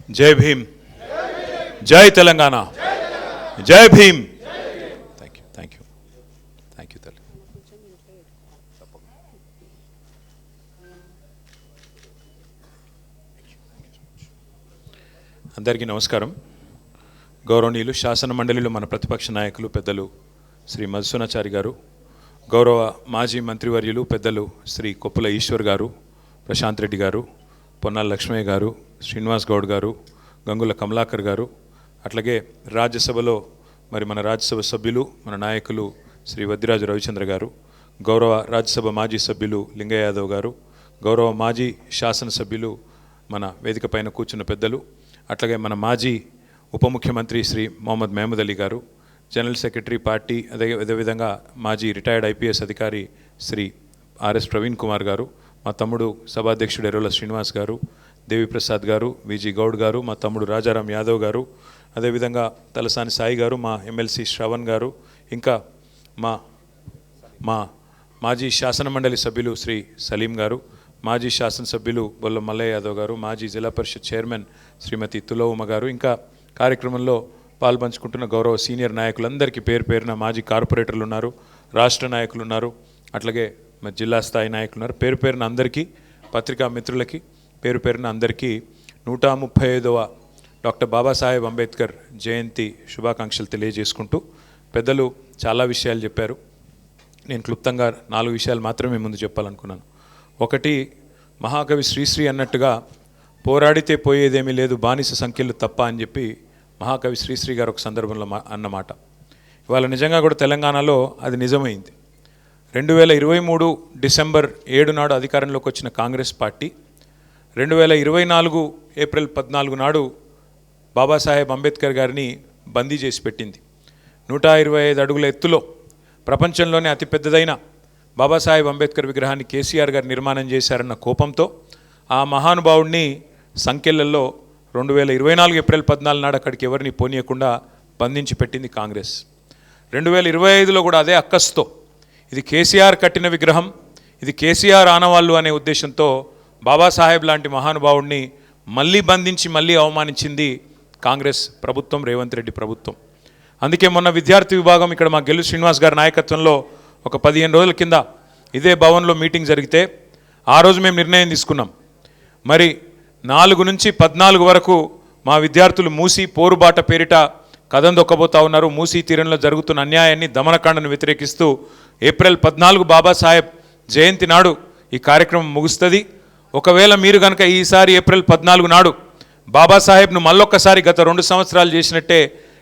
జై భీమ్, జై తెలంగాణ, జై Bhim. Thank you, thank you, thank you తల్లి. అందరికీ నమస్కారం. గౌరవనీయులు శాసన మండలిలో మన ప్రతిపక్ష నాయకులు పెద్దలు శ్రీ మధుసూనాచారి గారు, గౌరవ మాజీ మంత్రివర్యులు పెద్దలు శ్రీ కొప్పుల ఈశ్వర్ గారు, ప్రశాంత్ రెడ్డి గారు, పొన్నాల లక్ష్మయ్య గారు, శ్రీనివాస్ గౌడ్ గారు, గంగుల కమలాకర్ గారు, అట్లాగే రాజ్యసభలో మరి మన రాజ్యసభ సభ్యులు మన నాయకులు శ్రీ వద్దిరాజు రవిచంద్ర గారు, గౌరవ రాజ్యసభ మాజీ సభ్యులు లింగయ్య యాదవ్ గారు, గౌరవ మాజీ శాసనసభ్యులు మన వేదిక పైన కూర్చున్న పెద్దలు, అట్లాగే మన మాజీ ఉప ముఖ్యమంత్రి శ్రీ మొహమ్మద్ మహమూద్ అలీ గారు, జనరల్ సెక్రటరీ పార్టీ, అదేవిధంగా మాజీ రిటైర్డ్ ఐపీఎస్ అధికారి శ్రీ ఆర్ఎస్ ప్రవీణ్ కుమార్ గారు, మా తమ్ముడు సభాధ్యక్షుడు ఎర్రోల శ్రీనివాస్ గారు, దేవిప్రసాద్ గారు, విజీ గౌడ్ గారు, మా తమ్ముడు రాజారాం యాదవ్ గారు, అదేవిధంగా తలసాని సాయి గారు, మా ఎమ్మెల్సీ శ్రవణ్ గారు, ఇంకా మా మాజీ శాసన మండలి సభ్యులు శ్రీ సలీం గారు, మాజీ శాసనసభ్యులు బొల్ల మల్లయ్య యాదవ్ గారు, మాజీ జిల్లా పరిషత్ చైర్మన్ శ్రీమతి తులవుమ గారు, ఇంకా కార్యక్రమంలో పాల్పంచుకుంటున్న గౌరవ సీనియర్ నాయకులందరికీ పేరు పేరున మాజీ కార్పొరేటర్లు ఉన్నారు, రాష్ట్ర నాయకులు ఉన్నారు, అట్లాగే జిల్లా స్థాయి నాయకులు ఉన్నారు. పేరు పేరున అందరికీ, పత్రికా మిత్రులకి పేరు పేరున అందరికీ 135వ డాక్టర్ బాబాసాహెబ్ అంబేద్కర్ జయంతి శుభాకాంక్షలు తెలియజేసుకుంటూ, పెద్దలు చాలా విషయాలు చెప్పారు. నేను క్లుప్తంగా 4 విషయాలు మాత్రమే ముందు చెప్పాలనుకున్నాను. ఒకటి, మహాకవి శ్రీశ్రీ అన్నట్టుగా పోరాడితే పోయేదేమీ లేదు బానిస సంఖ్యలు తప్ప అని చెప్పి మహాకవి శ్రీశ్రీ గారు ఒక సందర్భంలో అన్నమాట. ఇవాళ నిజంగా కూడా తెలంగాణలో అది నిజమైంది. 2023 డిసెంబర్ 7 నాడు అధికారంలోకి వచ్చిన కాంగ్రెస్ పార్టీ 2024 ఏప్రిల్ 14 నాడు బాబాసాహెబ్ అంబేద్కర్ గారిని బందీ చేసి పెట్టింది. 125 అడుగుల ఎత్తులో ప్రపంచంలోనే అతిపెద్దదైన బాబాసాహెబ్ అంబేద్కర్ విగ్రహాన్ని కేసీఆర్ గారు నిర్మాణం చేశారన్న కోపంతో ఆ మహానుభావుడిని సంఖ్యలలో 2024 ఏప్రిల్ 14 నాడు అక్కడికి ఎవరిని పోనీయకుండా బంధించి పెట్టింది కాంగ్రెస్. 2025లో కూడా అదే అక్కస్తో ఇది కేసీఆర్ కట్టిన విగ్రహం, ఇది కేసీఆర్ ఆనవాళ్ళు అనే ఉద్దేశంతో బాబాసాహెబ్ లాంటి మహానుభావుడిని మళ్ళీ బంధించి మళ్ళీ అవమానించింది కాంగ్రెస్ ప్రభుత్వం, రేవంత్ రెడ్డి ప్రభుత్వం. అందుకే మొన్న విద్యార్థి విభాగం ఇక్కడ మా గెల్లు శ్రీనివాస్ గారి నాయకత్వంలో ఒక 15 రోజుల కింద ఇదే భవన్లో మీటింగ్ జరిగితే ఆ రోజు మేము నిర్ణయం తీసుకున్నాం. మరి 4 నుంచి 14 వరకు మా విద్యార్థులు మూసీ పోరుబాట పేరిట కథం దొక్కబోతా ఉన్నారు. మూసీ తీరంలో జరుగుతున్న అన్యాయాన్ని, దమనకాండను వ్యతిరేకిస్తూ ఏప్రిల్ 14 బాబాసాహెబ్ జయంతి నాడు ఈ కార్యక్రమం ముగుస్తుంది. ఒకవేళ మీరు కనుక ఈసారి ఏప్రిల్ 14 నాడు బాబాసాహెబ్ను మళ్ళొక్కసారి గత 2 సంవత్సరాలు చేసినట్టే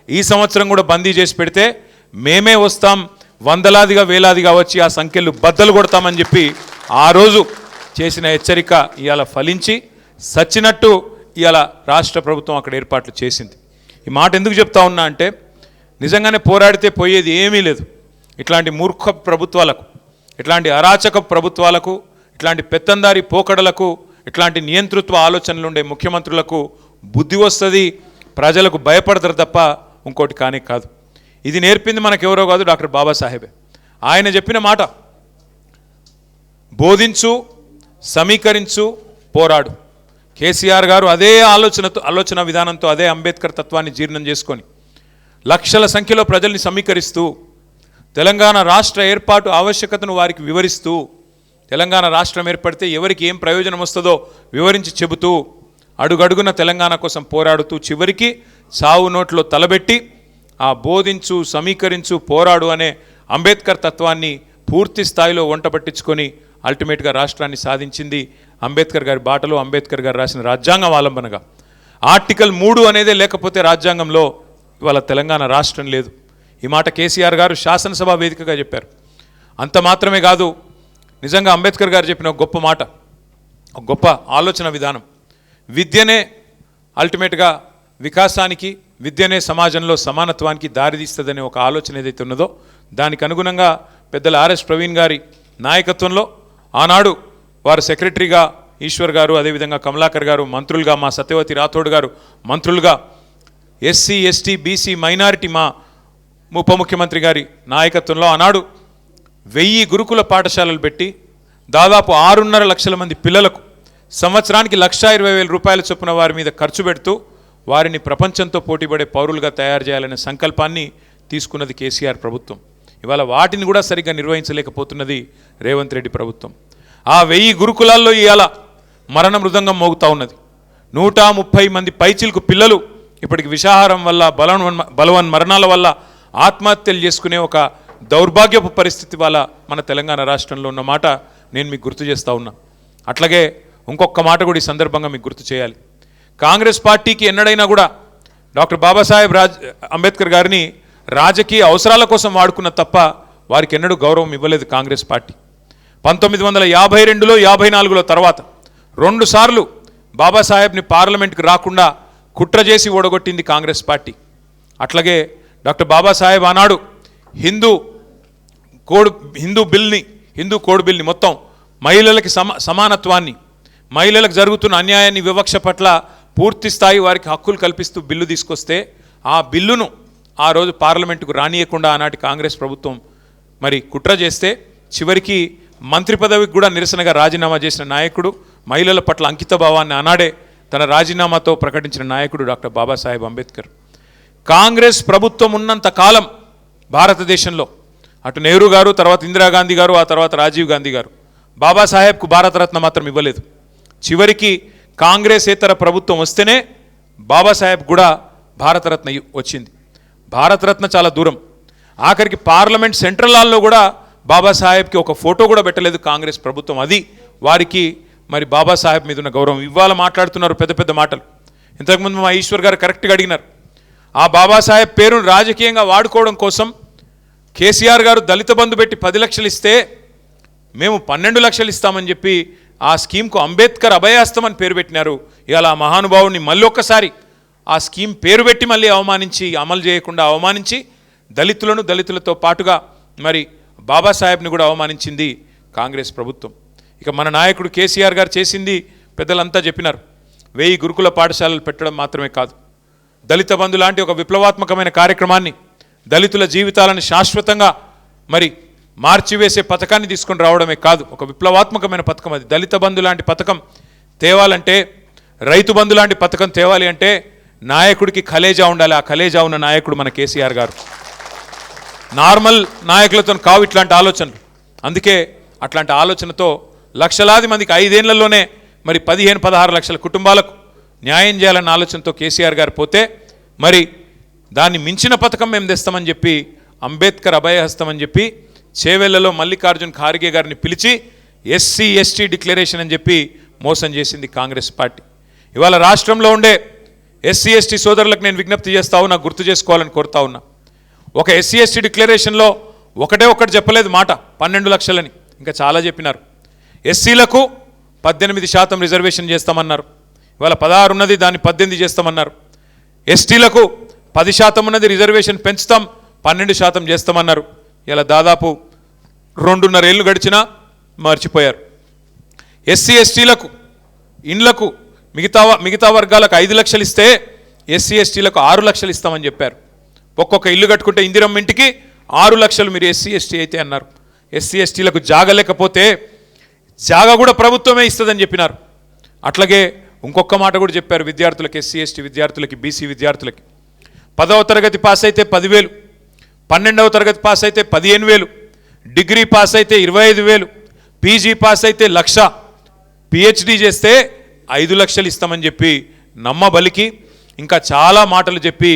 ఈ సంవత్సరం కూడా బందీ చేసి పెడితే మేమే వస్తాం, వందలాదిగా వేలాదిగా వచ్చి ఆ సంఖ్యలు బద్దలు కొడతామని చెప్పి ఆ రోజు చేసిన హెచ్చరిక ఇవాళ ఫలించి సచ్చినట్టు ఇవాళ రాష్ట్ర ప్రభుత్వం అక్కడ ఏర్పాట్లు చేసింది. ఈ మాట ఎందుకు చెప్తా ఉన్నా అంటే నిజంగానే పోరాడితే పోయేది ఏమీ లేదు. ఇట్లాంటి మూర్ఖ ప్రభుత్వాలకు, ఇట్లాంటి అరాచక ప్రభుత్వాలకు, ఇట్లాంటి పెత్తందారి పోకడలకు, ఇట్లాంటి నియంతృత్వ ఆలోచనలు ఉండే ముఖ్యమంత్రులకు బుద్ధి వస్తుంది, ప్రజలకు భయపడతారు తప్ప ఇంకోటి కానే కాదు. ఇది నేర్పింది మనకెవరో కాదు, డాక్టర్ బాబాసాహెబే. ఆయన చెప్పిన మాట బోధించు, సమీకరించు, పోరాడు. కేసీఆర్ గారు అదే ఆలోచన విధానంతో, అదే అంబేద్కర్ తత్వాన్ని జీర్ణం చేసుకొని లక్షల సంఖ్యలో ప్రజల్ని సమీకరిస్తూ తెలంగాణ రాష్ట్ర ఏర్పాటు ఆవశ్యకతను వారికి వివరిస్తూ, తెలంగాణ రాష్ట్రం ఏర్పడితే ఎవరికి ఏం ప్రయోజనం వస్తుందో వివరించి చెబుతూ, అడుగడుగున తెలంగాణ కోసం పోరాడుతూ చివరికి సావు నోట్లో తలబెట్టి ఆ బోధించు, సమీకరించు, పోరాడు అనే అంబేద్కర్ తత్వాన్ని పూర్తి స్థాయిలో వంట పట్టించుకొని అల్టిమేట్గా రాష్ట్రాన్ని సాధించింది అంబేద్కర్ గారి బాటలో, అంబేద్కర్ గారు రాసిన రాజ్యాంగం ఆలంబనగా. ఆర్టికల్ 3 అనేదే లేకపోతే రాజ్యాంగంలో ఇవాళ తెలంగాణ రాష్ట్రం లేదు. ఈ మాట కేసీఆర్ గారు శాసనసభ వేదికగా చెప్పారు. అంత మాత్రమే కాదు, నిజంగా అంబేద్కర్ గారు చెప్పిన ఒక గొప్ప మాట, ఒక గొప్ప ఆలోచన విధానం, విద్యనే అల్టిమేట్గా వికాసానికి, విద్యనే సమాజంలో సమానత్వానికి దారితీస్తుందనే ఒక ఆలోచన ఏదైతే ఉన్నదో దానికి అనుగుణంగా పెద్దల ఆర్ఎస్ ప్రవీణ్ గారి నాయకత్వంలో ఆనాడు వారు సెక్రటరీగా ఈశ్వర్ గారు, అదేవిధంగా కమలాకర్ గారు మంత్రులుగా, మా సత్యవతి రాథోడ్ గారు మంత్రులుగా, ఎస్సీ ఎస్టీ బీసీ మైనారిటీ మా ఉప ముఖ్యమంత్రి గారి నాయకత్వంలో ఆనాడు 1000 గురుకుల పాఠశాలలు పెట్టి దాదాపు 6.5 లక్షల మంది పిల్లలకు సంవత్సరానికి 1,20,000 రూపాయల చొప్పున వారి మీద ఖర్చు పెడుతూ వారిని ప్రపంచంతో పోటీపడే పౌరులుగా తయారు చేయాలనే సంకల్పాన్ని తీసుకున్నది కేసీఆర్ ప్రభుత్వం. ఇవాళ వాటిని కూడా సరిగ్గా నిర్వహించలేకపోతున్నది రేవంత్ రెడ్డి ప్రభుత్వం. ఆ 1000 గురుకులాల్లో ఇవాళ మరణ మృదంగం మోగుతూ ఉన్నది. 130 మంది పైచిలకు పిల్లలు ఇప్పటికి విషాహారం వల్ల బలవన్ మరణాల వల్ల ఆత్మహత్యలు చేసుకునే ఒక దౌర్భాగ్యపు పరిస్థితి వల్ల మన తెలంగాణ రాష్ట్రంలో ఉన్న మాట నేను మీకు గుర్తు చేస్తూ ఉన్నా. అట్లాగే ఇంకొక మాట కూడా ఈ సందర్భంగా మీకు గుర్తు చేయాలి. కాంగ్రెస్ పార్టీకి ఎన్నడైనా కూడా డాక్టర్ బాబాసాహెబ్ అంబేద్కర్ గారిని రాజకీయ అవసరాల కోసం వాడుకున్న తప్ప వారికి ఎన్నడూ గౌరవం ఇవ్వలేదు కాంగ్రెస్ పార్టీ. 1952లో 54లో తర్వాత 2 సార్లు బాబాసాహెబ్ని పార్లమెంట్కి రాకుండా కుట్ర చేసి ఓడగొట్టింది కాంగ్రెస్ పార్టీ. అట్లాగే డాక్టర్ బాబాసాహెబ్ ఆనాడు హిందూ కోడ్ బిల్ని మొత్తం మహిళలకి సమానత్వాన్ని, మహిళలకు జరుగుతున్న అన్యాయాన్ని, వివక్ష పట్ల పూర్తి స్థాయి వారికి హక్కులు కల్పిస్తూ బిల్లు తీసుకొస్తే ఆ బిల్లును ఆ రోజు పార్లమెంటుకు రానియకుండా ఆనాటి కాంగ్రెస్ ప్రభుత్వం మరి కుట్ర చేస్తే చివరికి మంత్రి పదవికి కూడా నిరసనగా రాజీనామా చేసిన నాయకుడు, మహిళల పట్ల అంకిత భావాన్ని ఆనాడే తన రాజీనామాతో ప్రకటించిన నాయకుడు డాక్టర్ బాబాసాహెబ్ అంబేద్కర్. కాంగ్రెస్ ప్రభుత్వం ఉన్నంత కాలం భారతదేశంలో అటు నెహ్రూ గారు, తర్వాత ఇందిరాగాంధీ గారు, ఆ తర్వాత రాజీవ్ గాంధీ గారు బాబాసాహెబ్కు భారతరత్న మాత్రం ఇవ్వలేదు. చివరికి కాంగ్రెసేతర ప్రభుత్వం వస్తేనే బాబాసాహెబ్ కూడా భారతరత్న వచ్చింది. భారతరత్న చాలా దూరం, ఆఖరికి పార్లమెంట్ సెంట్రల్ హాల్లో కూడా బాబాసాహెబ్కి ఒక ఫోటో కూడా పెట్టలేదు కాంగ్రెస్ ప్రభుత్వం. అది వారికి మరి బాబాసాహెబ్ మీద ఉన్న గౌరవం. ఇవాళ మాట్లాడుతున్నారు పెద్ద పెద్ద మాటలు. ఇంతకుముందు మా ఈశ్వర్ గారు కరెక్ట్గా అడిగినారు. ఆ బాబాసాహెబ్ పేరును రాజకీయంగా వాడుకోవడం కోసం కేసీఆర్ గారు దళిత బంధు పెట్టి 10 లక్షలు ఇస్తే మేము 12 లక్షలు ఇస్తామని చెప్పి ఆ స్కీమ్కు అంబేద్కర్ అభయాస్తం అని పేరు పెట్టినారు. ఇవాళ ఆ మహానుభావుని మళ్ళీ ఒక్కసారి ఆ స్కీమ్ పేరు పెట్టి మళ్ళీ అవమానించి, అమలు చేయకుండా అవమానించి దళితులతో పాటుగా మరి బాబాసాహెబ్ని కూడా అవమానించింది కాంగ్రెస్ ప్రభుత్వం. ఇక మన నాయకుడు కేసీఆర్ గారు చేసింది పెద్దలంతా చెప్పినారు. 1000 గురుకుల పాఠశాలలు పెట్టడం మాత్రమే కాదు, దళిత బంధు లాంటి ఒక విప్లవాత్మకమైన కార్యక్రమాన్ని, దళితుల జీవితాలను శాశ్వతంగా మరి మార్చివేసే పథకాన్ని తీసుకొని రావడమే కాదు, ఒక విప్లవాత్మకమైన పథకం అది. దళిత బంధు లాంటి పథకం తేవాలంటే, రైతు బంధు లాంటి పథకం తేవాలి అంటే నాయకుడికి కలేజా ఉండాలి. ఆ కలేజా ఉన్న నాయకుడు మన కేసీఆర్ గారు. నార్మల్ నాయకులతో కావు ఇట్లాంటి ఆలోచనలు. అందుకే అట్లాంటి ఆలోచనతో లక్షలాది మందికి 5 ఏళ్లలోనే మరి 15-16 లక్షల కుటుంబాలకు న్యాయం చేయాలన్న ఆలోచనతో కేసీఆర్ గారు పోతే మరి దాన్ని మించిన పథకం మేము తెస్తామని చెప్పి అంబేద్కర్ అభయహస్తం అని చెప్పి చేవెళ్లలో మల్లికార్జున్ ఖార్గే గారిని పిలిచి ఎస్సీ ఎస్టీ డిక్లరేషన్ అని చెప్పి మోసం చేసింది కాంగ్రెస్ పార్టీ. ఇవాళ రాష్ట్రంలో ఉండే ఎస్సీ ఎస్టీ సోదరులకు నేను విజ్ఞప్తి చేస్తా ఉన్నా, గుర్తు చేసుకోవాలని కోరుతా ఉన్నా. ఒక ఎస్సీ ఎస్టీ డిక్లరేషన్లో ఒకటి చెప్పలేదు మాట 12 లక్షలని, ఇంకా చాలా చెప్పినారు. ఎస్సీలకు 18% రిజర్వేషన్ చేస్తామన్నారు. ఇవాళ 16 ఉన్నది, దాన్ని 18 చేస్తామన్నారు. ఎస్టీలకు 10% ఉన్నది, రిజర్వేషన్ పెంచుతాం 12% చేస్తామన్నారు. ఇలా దాదాపు 2.5 ఏళ్ళు గడిచినా మర్చిపోయారు. ఎస్సీ ఎస్టీలకు ఇండ్లకు మిగతా వర్గాలకు 5 లక్షలు ఇస్తే ఎస్సీ ఎస్టీలకు 6 లక్షలు ఇస్తామని చెప్పారు. ఒక్కొక్క ఇల్లు కట్టుకుంటే ఇందిరమ్మ ఇంటికి 6 లక్షలు మీరు ఎస్సీ ఎస్టీ అయితే అన్నారు. ఎస్సీ ఎస్టీలకు జాగా లేకపోతే జాగా కూడా ప్రభుత్వమే ఇస్తుందని చెప్పినారు. అట్లాగే ఇంకొక మాట కూడా చెప్పారు విద్యార్థులకు, ఎస్సీ ఎస్టీ విద్యార్థులకి, బీసీ విద్యార్థులకి 10వ తరగతి పాస్ అయితే 10,000, 12వ తరగతి పాస్ అయితే 15,000, డిగ్రీ పాస్ అయితే 25,000, పీజీ పాస్ అయితే 1,00,000, పిహెచ్డీ చేస్తే 5 లక్షలు ఇస్తామని చెప్పి నమ్మబలికి ఇంకా చాలా మాటలు చెప్పి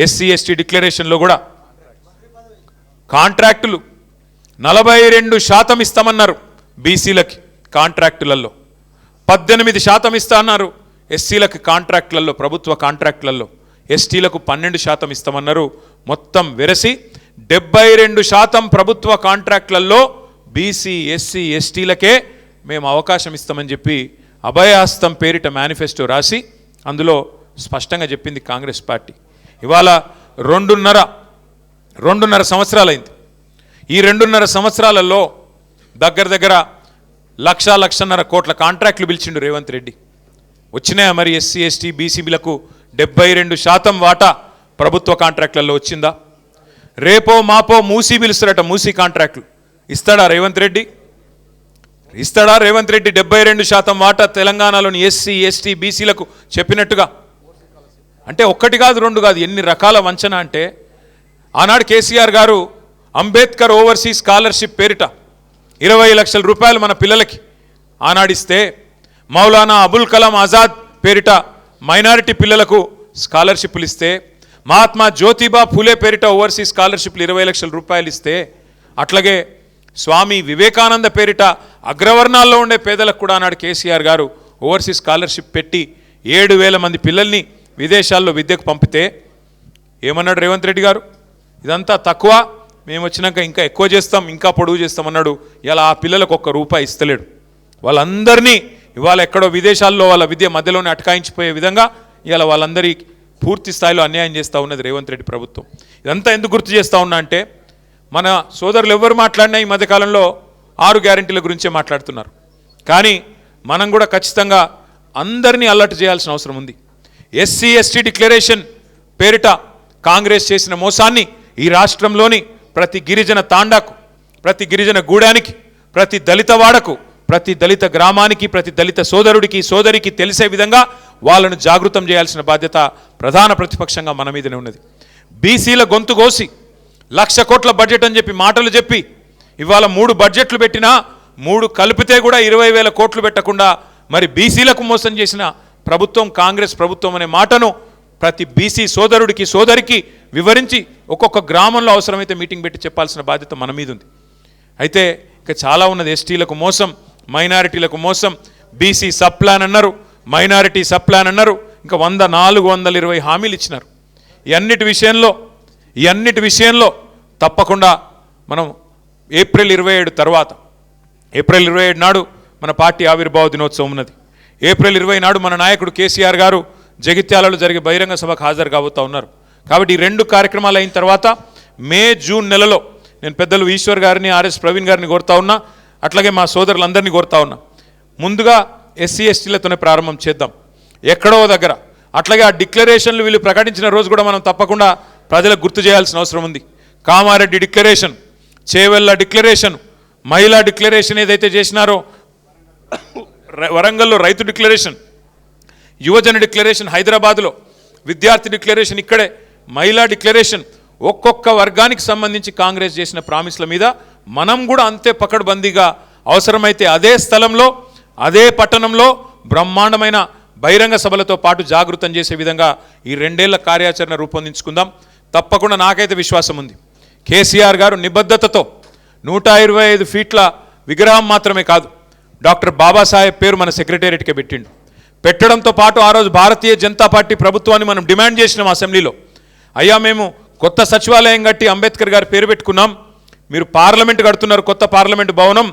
ఎస్సీ ఎస్టీ డిక్లరేషన్లో కూడా కాంట్రాక్టులు 42% ఇస్తామన్నారు. బీసీలకి కాంట్రాక్టులలో 18% ఇస్తా అన్నారు. ఎస్సీలకు కాంట్రాక్టులలో, ప్రభుత్వ కాంట్రాక్టులలో, ఎస్టీలకు 12% ఇస్తామన్నారు. మొత్తం వెరసి 72% ప్రభుత్వ కాంట్రాక్టులలో బీసీ ఎస్సీ ఎస్టీలకే మేము అవకాశం ఇస్తామని చెప్పి అభయహస్తం పేరిట మేనిఫెస్టో రాసి అందులో స్పష్టంగా చెప్పింది కాంగ్రెస్ పార్టీ. ఇవాళ 2.5 సంవత్సరాలైంది. ఈ 2.5 సంవత్సరాలలో దగ్గర 1,00,00,000 కోట్ల కాంట్రాక్టులు పిలిచిండు రేవంత్ రెడ్డి. వచ్చినాయా మరి ఎస్సీ ఎస్టీ బీసీబీలకు 72% వాటా ప్రభుత్వ కాంట్రాక్టులలో వచ్చిందా? రేపో మాపో మూసీ పిలుస్తారట, మూసీ కాంట్రాక్టులు ఇస్తాడా రేవంత్ రెడ్డి? 72% వాటా తెలంగాణలోని ఎస్సీ ఎస్టీ బీసీలకు చెప్పినట్టుగా అంటే ఒక్కటి కాదు రెండు కాదు ఎన్ని రకాల వంచన అంటే ఆనాడు కేసీఆర్ గారు అంబేద్కర్ ఓవర్సీస్ స్కాలర్షిప్ పేరిట 20 లక్షల రూపాయలు మన పిల్లలకి ఆనాడిస్తే మౌలానా అబుల్ కలాం ఆజాద్ పేరిట మైనారిటీ పిల్లలకు స్కాలర్షిప్లు ఇస్తే మహాత్మా జ్యోతిబా ఫూలే పేరిట ఓవర్సీస్ స్కాలర్షిప్లు 20 లక్షల రూపాయలు ఇస్తే అట్లాగే స్వామి వివేకానంద పేరిట అగ్రవర్ణాల్లో ఉండే పేదలకు కూడా ఆనాడు కేసీఆర్ గారు ఓవర్సీస్ స్కాలర్షిప్ పెట్టి 7,000 మంది పిల్లల్ని విదేశాల్లో విద్యకు పంపితే ఏమన్నాడు రేవంత్ రెడ్డి గారు, ఇదంతా తక్కువ, మేము వచ్చినాక ఇంకా ఎక్కువ చేస్తాం, ఇంకా పొడుగు చేస్తాం అన్నాడు. ఇలా ఆ పిల్లలకు ₹1 ఇస్తలేడు. వాళ్ళందరినీ ఇవాళ ఎక్కడో విదేశాల్లో వాళ్ళ విద్య మధ్యలోనే అటకాయించిపోయే విధంగా ఇవాళ వాళ్ళందరి పూర్తి స్థాయిలో అన్యాయం చేస్తూ ఉన్నది రేవంత్ రెడ్డి ప్రభుత్వం. ఇదంతా ఎందుకు గుర్తు చేస్తూ ఉన్నా అంటే మన సోదరులు ఎవరు మాట్లాడినా ఈ మధ్యకాలంలో 6 గ్యారెంటీల గురించే మాట్లాడుతున్నారు. కానీ మనం కూడా ఖచ్చితంగా అందరినీ అలర్ట్ చేయాల్సిన అవసరం ఉంది. ఎస్సీ ఎస్టీ డిక్లరేషన్ పేరిట కాంగ్రెస్ చేసిన మోసాన్ని ఈ రాష్ట్రంలోని ప్రతి గిరిజన తాండాకు, ప్రతి గిరిజన గూడానికి, ప్రతి దళిత వాడకు, ప్రతి దళిత గ్రామానికి, ప్రతి దళిత సోదరుడికి సోదరికి తెలిసే విధంగా వాళ్ళను జాగృతం చేయాల్సిన బాధ్యత ప్రధాన ప్రతిపక్షంగా మన మీదనే ఉన్నది. బీసీల గొంతు కోసి 1,00,000 కోట్ల బడ్జెట్ అని చెప్పి మాటలు చెప్పి ఇవాళ 3 బడ్జెట్లు పెట్టినా 3 కలిపితే కూడా 20,000 కోట్లు పెట్టకుండా మరి బీసీలకు మోసం చేసిన ప్రభుత్వం కాంగ్రెస్ ప్రభుత్వం అనే మాటను ప్రతి బీసీ సోదరుడికి సోదరికి వివరించి ఒక్కొక్క గ్రామంలో అవసరమైతే మీటింగ్ పెట్టి చెప్పాల్సిన బాధ్యత మన మీద ఉంది. అయితే ఇక చాలా ఉన్నది. ఎస్టీలకు మోసం, మైనారిటీలకు మోసం, బీసీ సబ్ ప్లాన్ అన్నారు, మైనారిటీ సబ్ ప్లాన్ అన్నారు, ఇంకా 420 హామీలు ఇచ్చినారు. ఈ అన్నిటి విషయంలో తప్పకుండా మనం ఏప్రిల్ 27 తర్వాత, ఏప్రిల్ 27 నాడు మన పార్టీ ఆవిర్భావ దినోత్సవం ఉన్నది. ఏప్రిల్ 20 నాడు మన నాయకుడు కేసీఆర్ గారు జగిత్యాలలో జరిగే బహిరంగ సభకు హాజరు కాబోతూ ఉన్నారు. కాబట్టి ఈ 2 కార్యక్రమాలు అయిన తర్వాత మే జూన్ నెలలో నేను పెద్దలు ఈశ్వర్ గారిని, ఆర్ఎస్ ప్రవీణ్ గారిని కోరుతా ఉన్నా, అట్లాగే మా సోదరులందరినీ కోరుతా ఉన్నా, ముందుగా ఎస్సీ ఎస్టీలతోనే ప్రారంభం చేద్దాం ఎక్కడో దగ్గర. అట్లాగే ఆ డిక్లరేషన్లు వీళ్ళు ప్రకటించిన రోజు కూడా మనం తప్పకుండా ప్రజలకు గుర్తు చేయాల్సిన అవసరం ఉంది. కామారెడ్డి డిక్లరేషన్, చేవెళ్ళ డిక్లరేషన్, మహిళా డిక్లరేషన్ ఏదైతే చేసినారో, వరంగల్లో రైతు డిక్లరేషన్, యువజన డిక్లరేషన్ హైదరాబాద్లో, విద్యార్థి డిక్లరేషన్ ఇక్కడే, మహిళా డిక్లరేషన్, ఒక్కొక్క వర్గానికి సంబంధించి కాంగ్రెస్ చేసిన ప్రామిస్ల మీద మనం కూడా అంతే పకడ్బందీగా అవసరమైతే అదే స్థలంలో అదే పట్టణంలో బ్రహ్మాండమైన బహిరంగ సభలతో పాటు జాగృతం చేసే విధంగా ఈ 2 ఏళ్ల కార్యాచరణ రూపొందించుకుందాం. తప్పకుండా నాకైతే విశ్వాసం ఉంది. కేసీఆర్ గారు నిబద్ధతతో 125 ఫీట్ల విగ్రహం మాత్రమే కాదు, డాక్టర్ బాబాసాహెబ్ పేరు మన సెక్రటేరియట్కే పెట్టడంతో పాటు ఆ రోజు భారతీయ జనతా పార్టీ ప్రభుత్వాన్ని మనం డిమాండ్ చేసినాం అసెంబ్లీలో, అయ్యా మేము కొత్త సచివాలయం కట్టి అంబేద్కర్ గారి పేరు పెట్టుకున్నాం, మీరు పార్లమెంట్ కడుతున్నారు, కొత్త పార్లమెంటు భవనం,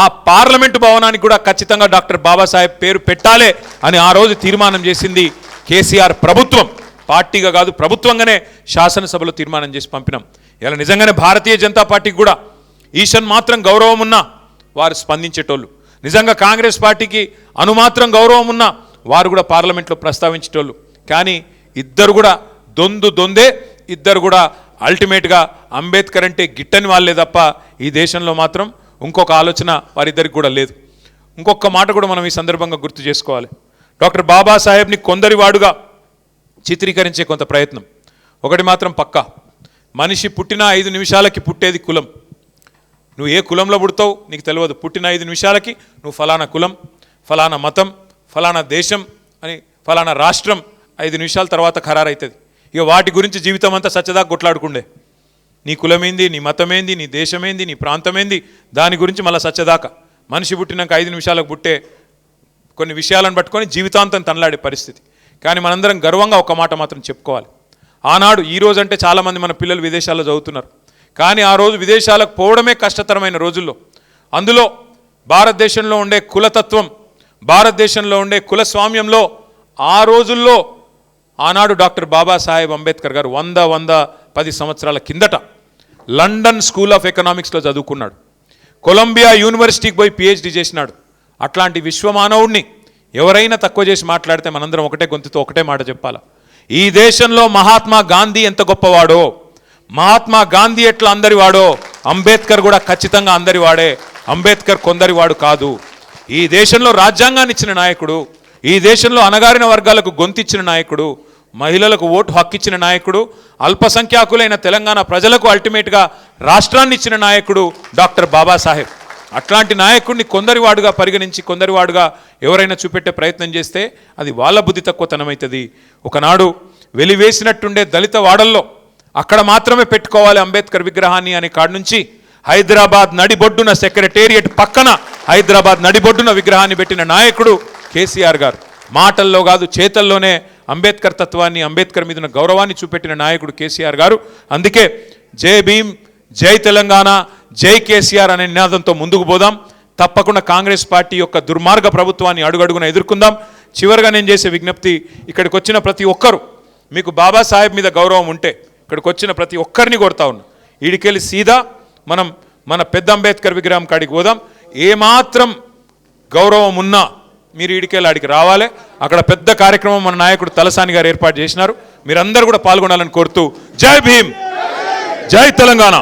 ఆ పార్లమెంటు భవనానికి కూడా ఖచ్చితంగా డాక్టర్ బాబాసాహెబ్ పేరు పెట్టాలి అని ఆ రోజు తీర్మానం చేసింది కేసీఆర్ ప్రభుత్వం. పార్టీగా కాదు, ప్రభుత్వంగానే శాసనసభలో తీర్మానం చేసి పంపినాం. ఇలా నిజంగానే భారతీయ జనతా పార్టీకి కూడా ఈషన్ మాత్రం గౌరవం ఉన్నా వారు స్పందించేటోళ్ళు, నిజంగా కాంగ్రెస్ పార్టీకి అనుమాత్రం గౌరవం ఉన్నా వారు కూడా పార్లమెంట్లో ప్రస్తావించేటోళ్ళు. కానీ ఇద్దరు కూడా దొందే, ఇద్దరు కూడా అల్టిమేట్గా అంబేద్కర్ అంటే గిట్టని వాళ్ళే తప్ప ఈ దేశంలో మాత్రం ఇంకొక ఆలోచన వారిద్దరికి కూడా లేదు. ఇంకొక మాట కూడా మనం ఈ సందర్భంగా గుర్తు చేసుకోవాలి. డాక్టర్ బాబాసాహెబ్ని కొందరివాడుగా చిత్రీకరించే కొంత ప్రయత్నం. ఒకటి మాత్రం పక్కా, మనిషి పుట్టిన 5 నిమిషాలకి పుట్టేది కులం. నువ్వు ఏ కులంలో పుడతావు నీకు తెలియదు. పుట్టిన 5 నిమిషాలకి నువ్వు ఫలానా కులం, ఫలానా మతం, ఫలానా దేశం అని ఫలానా రాష్ట్రం 5 నిమిషాల తర్వాత ఖరారైతుంది. ఇక వాటి గురించి జీవితం అంతా సచ్చదాకా కొట్లాడుకుండే. నీ కులమేంది, నీ మతమేంది, నీ దేశమేంది, నీ ప్రాంతమేంది, దాని గురించి మళ్ళీ సచ్చదాకా. మనిషి పుట్టినాక 5 నిమిషాలకు పుట్టే కొన్ని విషయాలను పట్టుకొని జీవితాంతం తనలాడే పరిస్థితి. కానీ మనందరం గర్వంగా ఒక మాట మాత్రం చెప్పుకోవాలి. ఆనాడు ఈ రోజు అంటే చాలామంది మన పిల్లలు విదేశాల్లో చదువుతున్నారు, కానీ ఆ రోజు విదేశాలకు పోవడమే కష్టతరమైన రోజుల్లో, అందులో భారతదేశంలో ఉండే కులతత్వం, భారతదేశంలో ఉండే కులస్వామ్యంలో ఆ రోజుల్లో ఆనాడు డాక్టర్ బాబాసాహెబ్ అంబేద్కర్ గారు 110 సంవత్సరాల కిందట లండన్ స్కూల్ ఆఫ్ ఎకనామిక్స్లో చదువుకున్నాడు, కొలంబియా యూనివర్సిటీకి పోయి పిహెచ్డి చేసినాడు. అట్లాంటి విశ్వమానవుడిని ఎవరైనా తక్కువ చేసి మాట్లాడితే మనందరం ఒకటే గొంతుతో ఒకటే మాట చెప్పాలి, ఈ దేశంలో మహాత్మా గాంధీ ఎంత గొప్పవాడో, మహాత్మా గాంధీ ఎట్లా అందరివాడో అంబేద్కర్ కూడా ఖచ్చితంగా అందరివాడే. అంబేద్కర్ కొందరివాడు కాదు. ఈ దేశంలో రాజ్యాంగాన్ని ఇచ్చిన నాయకుడు, ఈ దేశంలో అణగారిన వర్గాలకు గొంతిచ్చిన నాయకుడు, మహిళలకు ఓటు హక్కు ఇచ్చిన నాయకుడు, అల్పసంఖ్యాకులైన తెలంగాణ ప్రజలకు అల్టిమేట్గా రాష్ట్రాన్ని ఇచ్చిన నాయకుడు డాక్టర్ బాబాసాహెబ్. అట్లాంటి నాయకుడిని కొందరివాడుగా పరిగణించి కొందరివాడుగా ఎవరైనా చూపెట్టే ప్రయత్నం చేస్తే అది వాళ్ళ బుద్ధి తక్కువతనమవుతుంది. ఒకనాడు వెలివేసినట్టుండే దళిత వాడల్లో అక్కడ మాత్రమే పెట్టుకోవాలి అంబేద్కర్ విగ్రహాన్ని అనే కాడ నుంచి హైదరాబాద్ నడిబొడ్డున సెక్రటేరియట్ పక్కన హైదరాబాద్ నడిబొడ్డున విగ్రహాన్ని పెట్టిన నాయకుడు కేసీఆర్ గారు. మాటల్లో కాదు చేతల్లోనే అంబేద్కర్ తత్వాన్ని, అంబేద్కర్ మీద గౌరవాన్ని చూపెట్టిన నాయకుడు కేసీఆర్ గారు. అందుకే జై భీమ్, జై తెలంగాణ, జై కేసీఆర్ అనే నినాదంతో ముందుకు పోదాం. తప్పకుండా కాంగ్రెస్ పార్టీ యొక్క దుర్మార్గ ప్రభుత్వాన్ని అడుగడుగున ఎదుర్కొందాం. చివరిగా నేను చేసే విజ్ఞప్తి, ఇక్కడికి వచ్చిన ప్రతి ఒక్కరు మీకు బాబాసాహెబ్ మీద గౌరవం ఉంటే ఇక్కడికి వచ్చిన ప్రతి ఒక్కరిని కొడతా ఉన్నా, ఈడికెళ్ళి సీదా మనం మన పెద్ద అంబేద్కర్ విగ్రహం కాడికి పోదాం. ఏమాత్రం గౌరవం ఉన్నా మీరు ఈడికెళ్ళి ఆడికి రావాలి. అక్కడ పెద్ద కార్యక్రమం మన నాయకుడు తలసాని గారు ఏర్పాటు చేసినారు. మీరందరూ కూడా పాల్గొనాలని కోరుతూ జై భీమ్, జై తెలంగాణ.